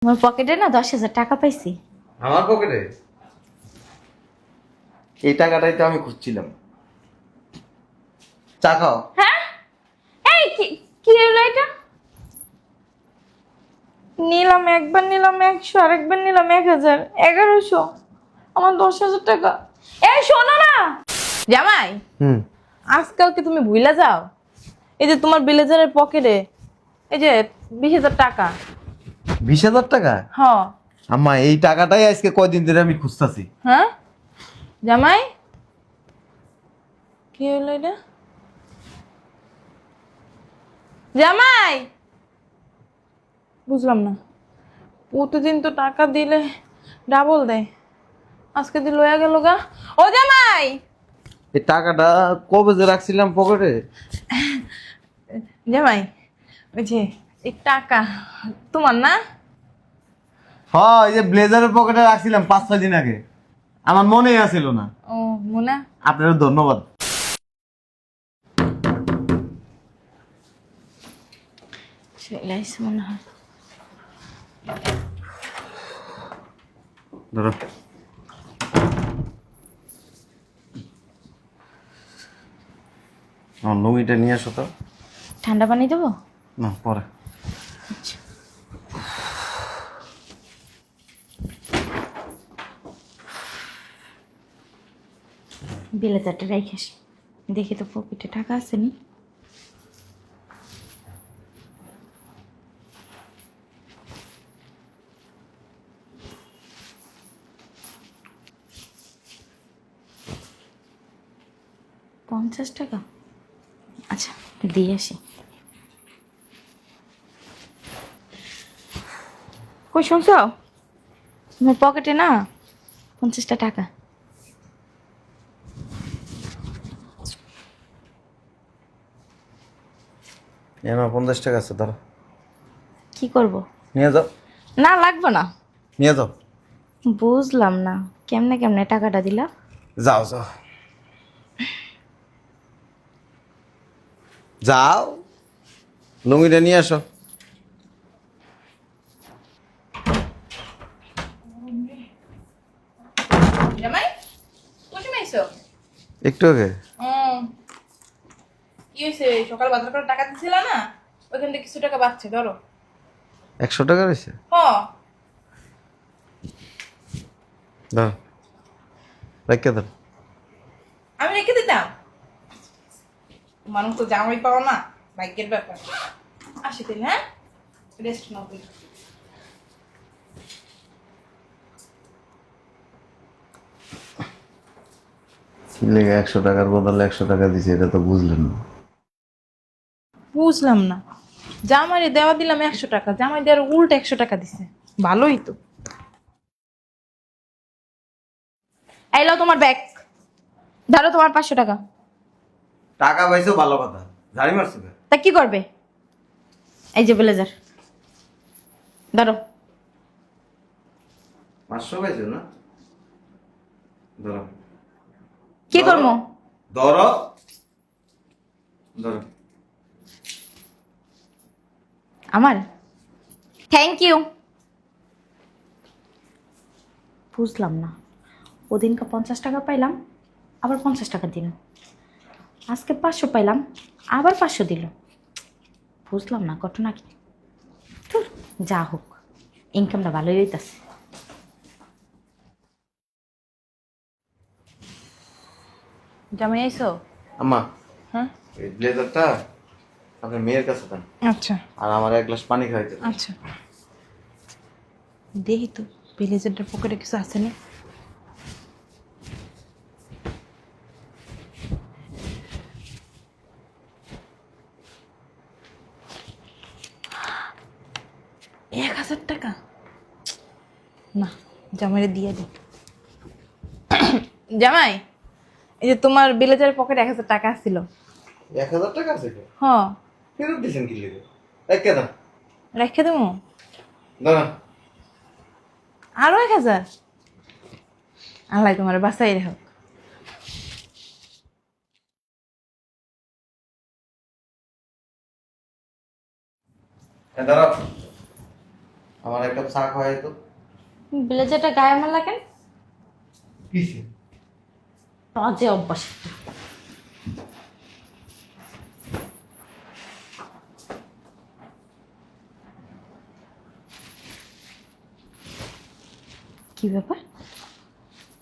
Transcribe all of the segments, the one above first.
আমার পকেটে না 10,000 টাকা পাইছি। আমার পকেটে এই টাকাটাই তো আমি খুঁজছিলাম। চা খাও। হ্যাঁ, এই কি কি হলো এটা? নিলাম একবার, নিলাম 100, আরেকবার নিলাম 1000, 1100, আমার 10,000 টাকা। এই শোনো না জামাই, আজকালকে তুমি ভুইলা যাও, এই যে তোমার ব্লেজারের পকেটে এই যে 20,000 টাকা। 20,000 টাকা? হ্যাঁ। আম্মা এই টাকাটাই আজকে কয়দিন ধরে আমি খুঁজতাছি। হ্যাঁ জামাই, কি হলো এটা? জামাই, বুঝলাম না, প্রতিদিন তো টাকা দিলে ডাবল দেয়, আজকে দিল লয়া গেল গা। ও জামাই, এই টাকাটা কবে যে রাখছিলাম পকেটে। জামাই, ওই যে এই টাকা তোমার না? হ্যাঁ, এই যে ব্লেজারের পকেটে রাখছিলাম 5-6 দিন আগে, আমার মনেই আসিল না। ও মোনা, আপনার ধন্যবাদ। চলে আসছে মনে হয়। ধরো। আমার লুঙ্গিটা নিয়ে আসো তো। ঠান্ডা পানি দেবো? না, পরে। আচ্ছা। বিলাতাটা রেখে আসি, দেখি তো পকেটে টাকা আছে নি। $50, আচ্ছা দিয়ে আসি। কই শুনছ, আমার পকেটে না 50 টাকা। আমার 50 টাকা আছে, ধরো। কি করব? নিয়ে যাও। না লাগবে না। নিয়ে যাও। বুঝলাম না, কেমনে কেমনে টাকাটা দিলা? যাও যাও যাও, লুঙ্গিটা নিয়ে আসো। জামাই, কোথায় আইছো? একটু আগে। কি হয়েছে? সকাল বাজার করে টাকা দিছিল না, ওইখান থেকে কিছু টাকা বাঁচছে, ধরো। 100 টাকা রয়েছে। হ, ধরো, রেখে দাও। আমি রেখে দিতাম। মানুষ তো জামাই পাও না, ভাগ্যের ব্যাপার। আসি তাহলে, হ্যাঁ, রেস্ট নাও তুমি। কি লেগে 100 টাকার বদলে 100 টাকা দিছে, এটা তো বুঝলেন না। বুঝলাম না, জামাইরে দেওয়া দিলাম 100 টাকা, জামাই দেওয়ার উল্টো 100 টাকা দিছে। ভালোই তো। এলো তোমার ব্যাগ, ধরো তোমার 500 টাকা। টাকা পাইছো ভালো কথা, ঝাড়ি মারছো কে? তা কি করবে? এই যে ব্লেজার, ধরো। 500 পাইছো না? ধরো। কি করবো? ধরো ধরো। আমার থ্যাংক ইউ। বুঝলাম না, ওদিনকে 50 টাকা পাইলাম, আবার 50 টাকা দিল, আজকে 500 পাইলাম, আবার 500 দিল। বুঝলাম না ঘটনা কি। ধুর, যা হোক, ইনকামটা ভালোই হইতাছে। জামাই আইসো? আম্মা, হ্যাঁ, এই ব্লেজারটা আপনার মেয়ের কাছে দেন, আচ্ছা আর আমার এক গ্লাস পানি খাইতে দেন। আচ্ছা। দেখি তো ব্লেজারটার পকেটে কিছু আছে না। $1,000, না, জামাইরে দিয়ে দিই। জামাই, এই যে তোমার ব্লেজারের পকেটে 1,000 টাকা ছিল। 1000 টাকা আছে তো? হ, ফেরত দিছেন কি লেগে? রেখে দাও। রেখে দেবো। দাঁড়া। আরো 1,000, আল্লাহ তোমার বাসাই হোক। দাঁড়াও। আমার এক কাপ চা খাওয়াই তো। ব্লেজারটা গায়ে মারলা কেন? কিসে? বাজে অভ্যাস। কি ব্যাপার,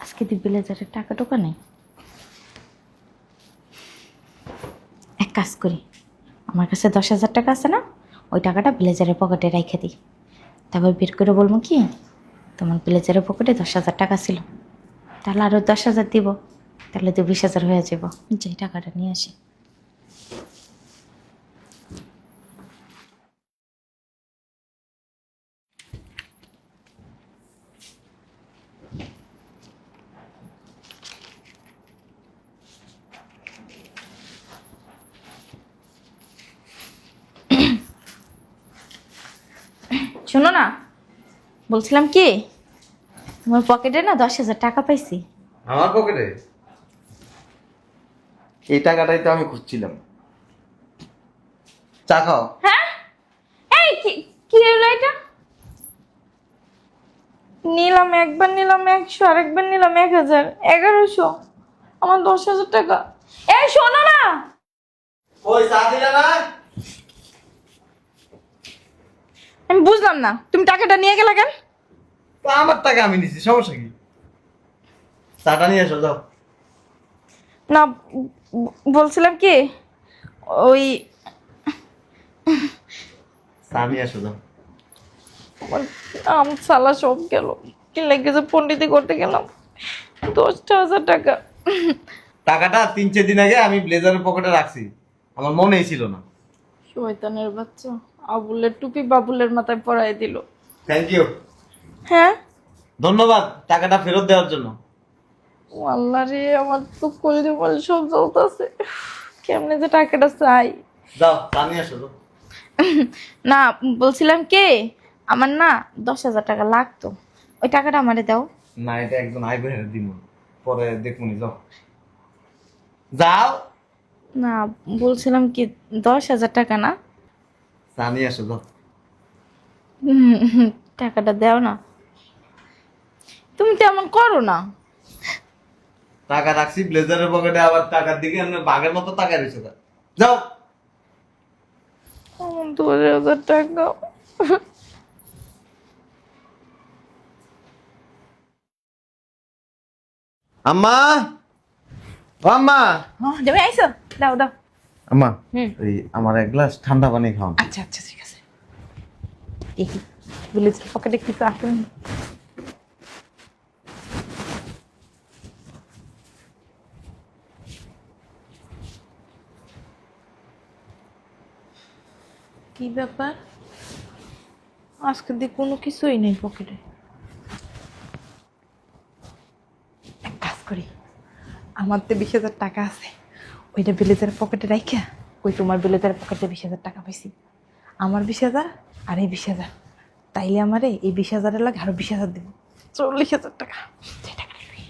আজকে দি ব্লেজারের টাকা টোকা নেই? এক কাজ করি, আমার কাছে 10,000 টাকা আছে না, ওই টাকাটা ব্লেজারের পকেটে রেখে দিই। তারপর বের করে বলবো কি তোমার ব্লেজারের পকেটে 10,000 টাকা ছিল, তাহলে আরো 10,000 দিব, তাহলে তো 20,000 হয়ে যাব। যে টাকাটা নিয়ে আসি। শোনো না, বলছিলাম কি তোমার পকেটে না 10,000 টাকা পাইছি। আমার পকেটে? এই টাকাটাই তো আমি খুঁজছিলাম। চা খাও। হ্যাঁ, এই কি কি হলো এটা? নিলাম একবার, নিলাম 100, আরেকবার নিলাম 1,000, 1100, আমার 10,000 টাকা। এই শোনো না, ওই চা দিলে না? আমি বুঝলাম না তুমি টাকাটা নিয়ে গেলে কেন? তো আমার টাকা আমি নিচ্ছি, সমস্যা কি? চাটা নিয়ে এসো যাও। না, বলছিলাম কি ওই চা নিয়ে এসো যাও। আমার আম সালা সব গেল, কি লেগেছে পন্ডিতি করতে গেলাম, 10,000 টাকা। টাকাটা 3-4 দিন আগে আমি ব্লেজারের পকেটে রাখছি, আমার মনেই ছিল না। শয়তানের বাচ্চা, আবুলের টুপি বাবুলের মাথায় পরাই দিল। Thank you. হ্যাঁ, ধন্যবাদ টাকাটা ফেরত দেওয়ার জন্য। ও আল্লাহ রে, আমার তো কলিজা বলে সব জ্বলতেছে, কেমনে যে টাকাটা চাই। যাও চা নিয়ে এসো যাও। না, বলছিলাম কি আমার না 10,000 টাকা লাগতো, ওই টাকাটা আমারে দাও। না, এটা একজন আই বের দিব, পরে দেখুনি। যাও যাও। না, বলছিলাম কি 10,000 টাকা না, চা নিয়ে এসো যাও। টাকাটা দাও না, তুমি তো এমন করো না। টাকা রাখছি ব্লেজারের পকেটে, আবার টাকার দিকে এমনি বাঘের মতো টাকা রয়েছে। যাও। আমার 2,000 টাকা। আম্মা, ও আম্মা। যাবে আইসো, দাও দাও। আম্মা, হুম। এই আমার এক গ্লাস ঠান্ডা পানি খাও। আচ্ছা আচ্ছা, ঠিক আছে। দেখি ব্লেজার পকেটে কিছু আছে নাকি। কি ব্যাপার, আজকে দিয়ে কোনো কিছুই নেই পকেটে। এক কাজ করি, আমার তো 20,000 টাকা আছে, ওইটা ব্লেজারের পকেটে রাখা, ওই তোমার ব্লেজারের পকেটে 20,000 টাকা পাইছি, আমার 20,000 আর এই 20,000, তাইলে আমারে এই 20,000 লাগে আরো 20,000 দিব, 40,000 টাকা। যে টাকাটা লই।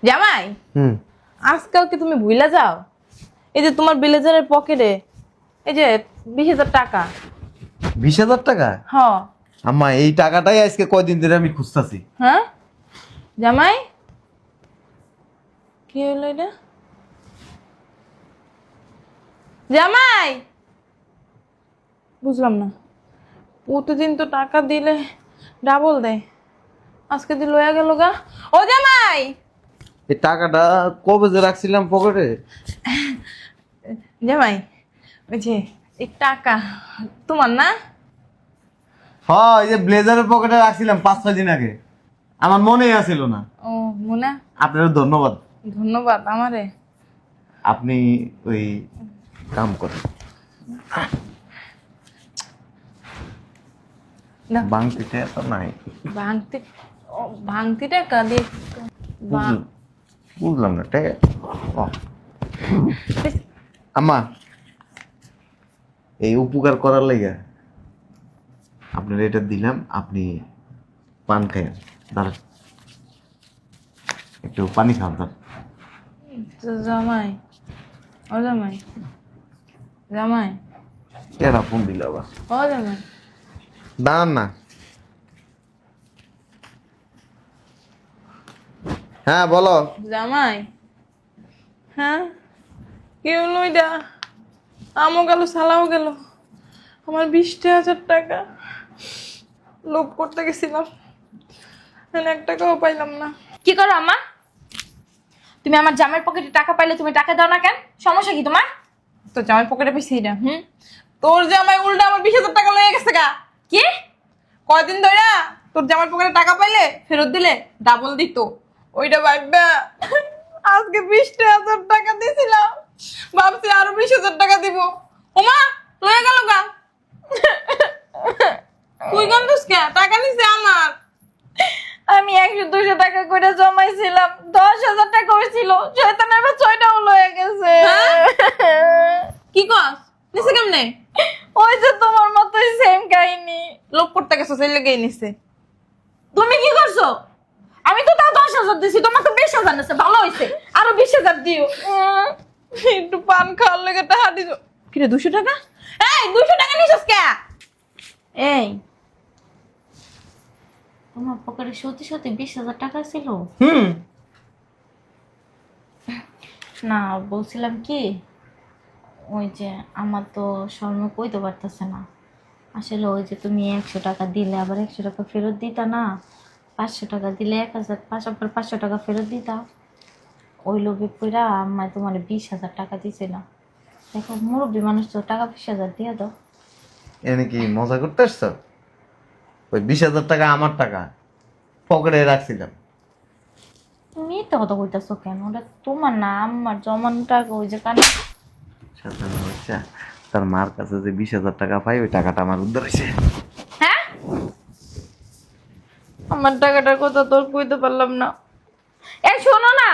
জামাই, হুম। আজকাল কি তুমি ভুইলা যাও? এই যে তোমার ব্লেজারের পকেটে এই যে 20,000 টাকা। 20,000 টাকা? হ। আম্মা, এই টাকাটাই আজকে কয়দিন ধরে আমি খুঁজতেছি। হ্যাঁ জামাই, কি হলো এটা? জামাই, বুঝলাম না, প্রতিদিন তো টাকা দিলে ডাবল দেয়, আজকে দিল লয়া গেল গা। ও জামাই, এই টাকাটা কবে যে রাখছিলাম পকেটে। জামাই, ওই যে এই টাকা তোমার না? হ্যাঁ, এই যে ব্লেজারের পকেটে রাখছিলাম 5-6 দিন আগে, আমার মনেই আসিল না। ও মুনা, আপনার ধন্যবাদ। ধন্যবাদ আমারে। আপনি ওই কাম করেন, না, বাংতিতে এত নাই। ভাঙতি, ও ভাঙতি টাকা দিয়ে বুঝলাম না টাকা। আম্মা, এই উপকার করার লাইগা আপনার এটা দিলাম, আপনি পান খাইয়েন। দাঁড়ান, একটু পানি খান। তো জামাই, ও জামাই, জামাই, কেনা ফোন দিল আবার? ও জামাই, দাঁড়ান না। হ্যাঁ বলো। জামাই, হ্যাঁ কি হলো এটা? আমও গেল, সালাও গেল, আমার 20,000 টাকা লোভ করতে গেছিলাম, 1 টাকাও পাইলাম না। কি করো আম্মা? তুমি আমার জামাইয়ের পকেটে টাকা পাইলে তুমি টাকা দাও না কেন? সমস্যা কি তোমার? তো জামাই পকেটে পেয়েছি না, তোর জামাই উল্টা আমার 20,000 টাকা লয়ে গেছে গা। কি? কয়দিন ধরে তোর জামাই পকেটে টাকা পাইলে ফেরত দিলে ডাবল দিত, ওইটা ভাববা আজকে 20,000 টাকা দিয়েছিলাম, ভাবছি আরো 20,000 টাকা দিব। ওমা লয়ে গেল গা। তুই কান্দুস কে? টাকা নিছে আমার। আমি 100-200 টাকা করে জমাইছিলাম, 10,000 টাকা হয়েছিল, শয়তানের বাচ্চাটাও লয়ে গেছে। কি কস? নিছে কেমনে? ওই যে তোমার মতোই সেম কাহিনী, লোক করতে গেছে সেই লেগেই নিছে। তুমি কি করছো? আমি তো তাও 10,000 দিছি, তোমার তো 20,000 আছে, ভালো হয়েছে, আরো 20,000 দিও। একটু পান খাওয়ার লেগে টাকা দিছ। কিরে 200 টাকা? এই 200 টাকা নিছিস কে? এই তোমার পকেটে সত্যি সত্যি 20,000 টাকা ছিল? না বলছিলাম কি, ওই যে আমার তো শর্মে কইতে পারতেছে না, আসলে ওই যে তুমি 100 টাকা দিলে আবার 100 টাকা ফেরত দিতা না, 500 টাকা দিলে 1,000, আবার 500 টাকা ফেরত দিতা, ওই লোভে পইরা আম্মা তোমার 20,000 টাকা দিছিল। দেখো মুরব্বী মানুষ তো টাকা 20,000 দিয়ে দাও। এনে কি মজা করতে আসছো? ওই 20,000 টাকা আমার টাকা, পকেটে রাখছিলাম। তুমি তো কথা কইতাছো কেন? ওটা তোমার না, আম্মার জমানো টাকা, ওই যে কানে। সাধারণ বাচ্চা, তার মার কাছে যে 20,000 টাকা পাই, ওই টাকাটা আমার উদ্ধার হয়েছে। হ্যাঁ আমার টাকাটার কথা তোর কইতে পারলাম না। এই শোনো না,